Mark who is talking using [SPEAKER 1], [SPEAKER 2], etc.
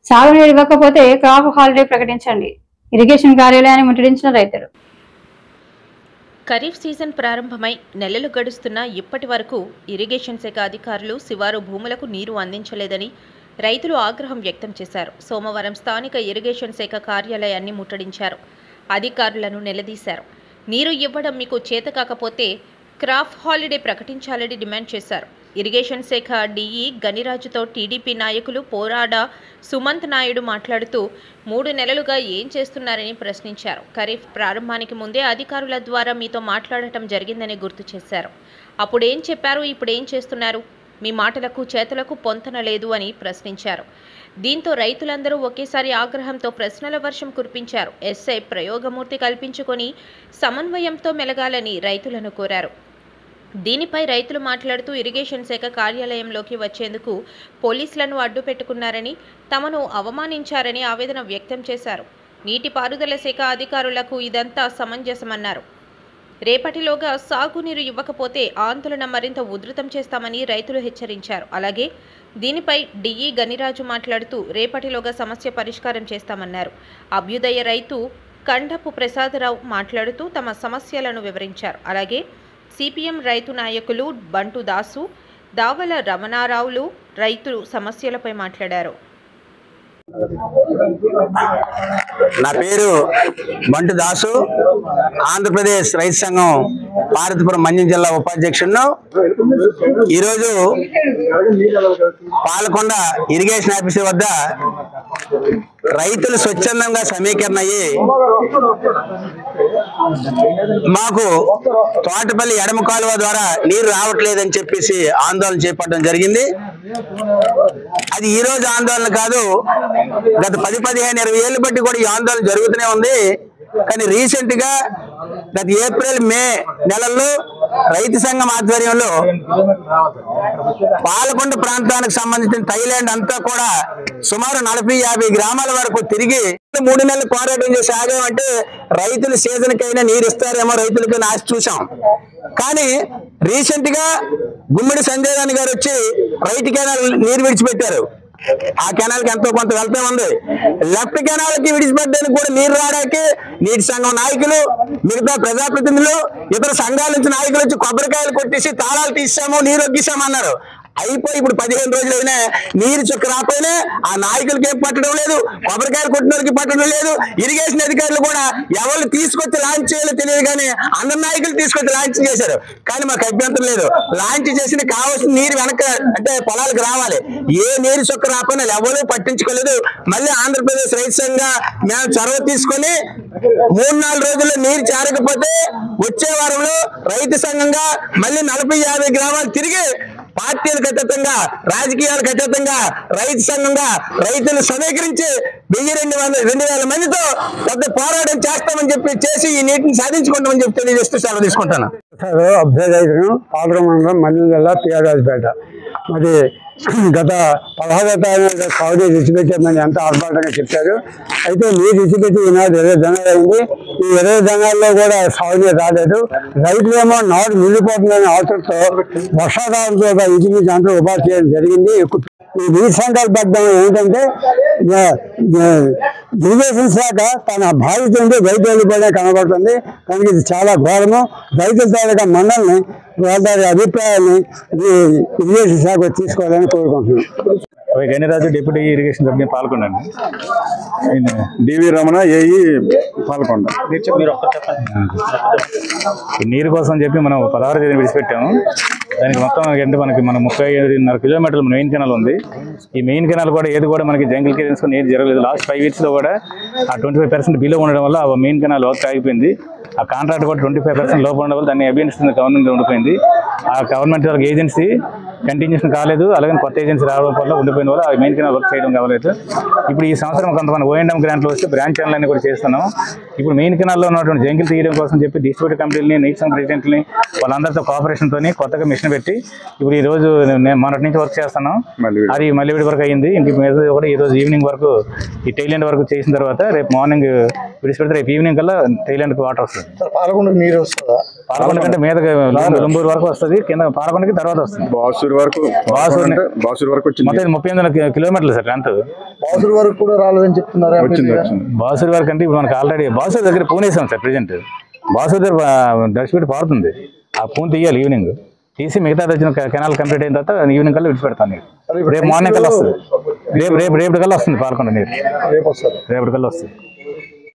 [SPEAKER 1] సాగునీరు ఇవ్వకపోతే crop holiday ప్రకటించండి. ఇరిగేషన్ కార్యాలయాన్ని ముట్టడించిన రైతులు.
[SPEAKER 2] ఖరీఫ్ సీజన్ ప్రారంభమై నెలలు గడుస్తున్నా ఇప్పటి వరకు ఇరిగేషన్ శాఖ అధికారులు శివారు భూములకు నీరు అందించలేదని రైతులు ఆగ్రహం వ్యక్తం చేశారు. సోమవారం స్థానిక ఇరిగేషన్ శాఖ కార్యాలయాన్ని ముట్టడించారు. అధికారులను నిలదీశారు. నీరు ఇవ్వడం మీకు చేత కాకపోతే క్రాప్ హాలిడే ప్రకటించాలని డిమాండ్ చేశారు. ఇరిగేషన్ శాఖ డిఈ గనిరాజుతో టీడీపీ నాయకులు పోరాడ సుమంత్ నాయుడు మాట్లాడుతూ 3 నెలలుగా ఏం చేస్తున్నారని ప్రశ్నించారు. ఖరీఫ్ ప్రారంభానికి ముందే అధికారుల ద్వారా మీతో మాట్లాడటం జరిగిందని గుర్తు చేశారు. అప్పుడేం చెప్పారు, ఇప్పుడేం చేస్తున్నారు? మీ మాటలకు చేతులకు పొంతన లేదు అని ప్రశ్నించారు. దీంతో రైతులందరూ ఒకేసారి ఆగ్రహంతో ప్రశ్నల వర్షం కురిపించారు. ఎస్ఐ ప్రయోగమూర్తి కల్పించుకొని సమన్వయంతో మెలగాలని రైతులను కోరారు. దీనిపై రైతులు మాట్లాడుతూ ఇరిగేషన్ శాఖ కార్యాలయంలోకి వచ్చేందుకు పోలీసులను అడ్డు పెట్టుకున్నారని, తమను అవమానించారని ఆవేదన వ్యక్తం చేశారు. నీటిపారుదల శాఖ అధికారులకు ఇదంతా సమంజసమన్నారు. రేపటిలోగా సాగునీరు ఇవ్వకపోతే ఆందోళన మరింత ఉధృతం చేస్తామని రైతులు హెచ్చరించారు. అలాగే దీనిపై డిఈ గనిరాజు మాట్లాడుతూ రేపటిలోగా సమస్య పరిష్కారం చేస్తామన్నారు. అభ్యుదయ రైతు కండపు ప్రసాదరావు మాట్లాడుతూ తమ సమస్యలను వివరించారు. అలాగే సిపిఎం రైతు నాయకులు బంటు దాసు, దావల రమణారావులు రైతులు సమస్యలపై మాట్లాడారు.
[SPEAKER 3] నా పేరు బంటు దాసు, ఆంధ్రప్రదేశ్ రైతు సంఘం పార్వతీపురం మన్యం జిల్లా ఉపాధ్యక్షుడు. ఈరోజు పాలకొండ ఇరిగేషన్ ఆఫీసర్ వద్ద రైతులు స్వచ్ఛందంగా సమీకరణ అయ్యి మాకు తోటపల్లి ఎడమ కాలువ ద్వారా నీరు రావట్లేదని చెప్పేసి ఆందోళన చేపట్టడం జరిగింది. అది ఈ రోజు ఆందోళన కాదు, గత 10, 15, 20 ఏళ్ళు బట్టి కూడా ఈ ఆందోళన జరుగుతూనే ఉంది. కానీ రీసెంట్ గా గత ఏప్రిల్, మే నెలల్లో రైతు సంఘం ఆధ్వర్యంలో పాలకొండ ప్రాంతానికి సంబంధించిన థైలాండ్ అంతా కూడా సుమారు 40-50 గ్రామాల వరకు తిరిగి 3 నెలలు పోరాటం చేసి ఆగామంటే రైతులు సీజన్ కైనా నీరు ఇస్తారేమో రైతులకైనా ఆశ చూసాం. కానీ రీసెంట్ గా గుమ్మడి సంజయ్ రాణి గారు వచ్చి రైతు కెనాల్ నీరు విడిచిపెట్టారు. ఆ కెనాల్ కి ఎంతో కొంత వెళ్తే ఉంది. లెఫ్ట్ కెనాల్ కి విడిచిపెట్టడానికి కూడా నీరు రావడానికి నీటి సంఘం నాయకులు, మిగతా ప్రజాప్రతినిధులు, ఇతర సంఘాల నుంచి నాయకులు వచ్చి కొబ్బరికాయలు కొట్టేసి తాళాలు తీసాము, నీరు ఒగ్గిసామన్నారు. అయిపోయి ఇప్పుడు 15 రోజులైనా నీరు చుక్క రాకపోయినా ఆ నాయకులకి ఏం పట్టడం లేదు, కొబ్బరికాయలు కొట్టిన వాళ్ళకి పట్టడం లేదు. ఇరిగేషన్ అధికారులు కూడా ఎవరు తీసుకొచ్చి లాంచ్ చేయాలో తెలియదు, కానీ అందరు నాయకులు తీసుకొచ్చి లాంచ్ చేశారు. కానీ మాకు అభ్యంతరం లేదు. లాంచ్ చేసిన కావాల్సిన నీరు వెనక అంటే పొలాలకు రావాలి. ఏ నీరు చుక్క రాకపోయినా ఎవరూ పట్టించుకోలేదు. మళ్ళీ ఆంధ్రప్రదేశ్ రైతు సంఘంగా మేము చొరవ తీసుకొని 3-4 రోజుల్లో నీరు చేరకపోతే వచ్చే వారంలో రైతు సంఘంగా మళ్ళీ 40-50 గ్రామాలు తిరిగి పార్టీలకు అతీతంగా, రాజకీయాలకు అతీతంగా రైతు సంఘంగా రైతులు సమీకరించి 1000-2000 మందితో పెద్ద పోరాటం చేస్తామని చెప్పి చేసి ఈ నీటిని సాధించుకుంటామని చెప్పి తెలియజేస్తూ సెలవు తీసుకుంటాను.
[SPEAKER 4] అభ్యర్థి పాలకొండ మండలం మన్యం జిల్లా పిఆర్రాజుపేట. మరి గత 16వ తారీఖు సాగు ఇచ్చిపెట్టామని ఎంత ఆర్భాటంగా చెప్పారు. అయితే నీరు ఇచ్చిపెట్టి ఈనాడు 20 దినాలు అయింది. ఈ 20 దినాల్లో కూడా సాగునీరు రాలేదు. రైతులేమో నాడు మిగిలిపోతుందని ఆతృతో వర్షాకాలంతో ఇంచుమించు అంతా ఉపాధి చేయడం జరిగింది. ఈ నీటి సంకల్పం ఏంటంటే ఇరిగేషన్ శాఖ తన బాధ్యత ఉంటే రైతు వెళ్ళిపోయినా కనబడుతుంది. కనుక ఇది చాలా ఘోరము. రైతుల తాలూకా మండలిని వాళ్ళ అభిప్రాయాన్ని ఇరిగేషన్ శాఖ తీసుకోవాలని కోరుకుంటున్నాం.
[SPEAKER 5] గనిరాజు డిప్యూటీ ఇరిగేషన్ సభ్యుని పాల్గొండ, డివి రమణ ఏఈ పాల్గొండ. నీరు కోసం చెప్పి మనం 16వ తేదీని విడిచిపెట్టాము. దానికి మొత్తం అంటే మనం 35.5 కిలోమీటర్ల మెయిన్ కెనాల్ ఉంది. ఈ మెయిన్ కెనాల్ కూడా ఏది కూడా మనకి జంగిల్ క్లియరెన్స్ నీరు జరగలేదు. లాస్ట్ 5 yearsలో కూడా ఆ 25% బిలో ఉండడం వల్ల ఆ మెయిన్ కెనాల్ వర్క్ ఆగిపోయింది. ఆ కాంట్రాక్ట్ కూడా 25% లోపల ఉండడం వల్ల దాన్ని అభ్యర్థిస్తున్న గవర్నమెంట్ ఉండిపోయింది. ఆ గవర్నమెంట్ ఏజెన్సీ కంటిన్యూషన్ కాలేదు. అలాగే కొత్త ఏజెన్సీ రావడం వల్ల ఉండిపోయిన వల్ల ఆ మెయిన్ కెనాల్ వర్క్ చేయడం కావలేదు. ఇప్పుడు ఈ సంవత్సరం కొంతమంది ఓఎండ్ఎం గ్రాంట్లు వస్తే బ్రాంచ్ కెనాల్ అన్ని కూడా చేస్తున్నాం. ఇప్పుడు మెయిన్ కెనాల్లో ఉన్నటువంటి జంగిల్ తీయడం కోసం చెప్పి డిస్ట్రిబ్యూటర్ కంపెనీలని, నీటి సంఘ ప్రెసిడెంట్ని వాళ్ళందరితో కోఆపరేషన్తో కొత్తగా మిషన్ పెట్టి ఇప్పుడు ఈ రోజు మొన్నటి నుంచి వర్క్ చేస్తున్నాం. అది మళ్ళీ వరకు అయ్యింది. ఇంక మీద కూడా ఈ రోజు ఈవినింగ్ వరకు ఈ టైలాండ్ వరకు చేసిన తర్వాత రేపు మార్నింగ్ విడిచిపెడితే రేపు ఈవినింగ్ కల్లా టైలాండ్కి వాటర్ వస్తుంది.
[SPEAKER 4] పాలకొండ నీరు వస్తుందా?
[SPEAKER 5] పాలకొండ కంటే మీద లుంబూరు వరకు వస్తుంది, కింద పాలకొండకి తర్వాత వస్తుంది.
[SPEAKER 6] బాసూరు వరకు వచ్చింది.
[SPEAKER 5] మొత్తం 38 కిలోమీటర్లు సార్ లెంత్.
[SPEAKER 7] బాసూరు వరకు కూడా రాలేదని చెప్తున్నారు.
[SPEAKER 6] వచ్చింది.
[SPEAKER 5] బాసూరు వరకు అంటే ఇప్పుడు మనకు ఆల్రెడీ బాసూరు దగ్గర పూన్ వేసాం సార్ ప్రెజెంట్. బాసూరు దగ్గర డస్ట్ పారుతుంది. ఆ పూన్ తీయాలి ఈవినింగ్ తీసి మిగతా వచ్చిన కెనాల్ కంప్లీట్ అయిన తర్వాత ఈవినింగ్ కల్లా విడిచిపెడతాను నీరు. రేపు మార్నింగ్ కల్లా వస్తుంది. రేపు కల్లా వస్తుంది పాలకొండ నీరు. రేపటి కల్లా వస్తుంది.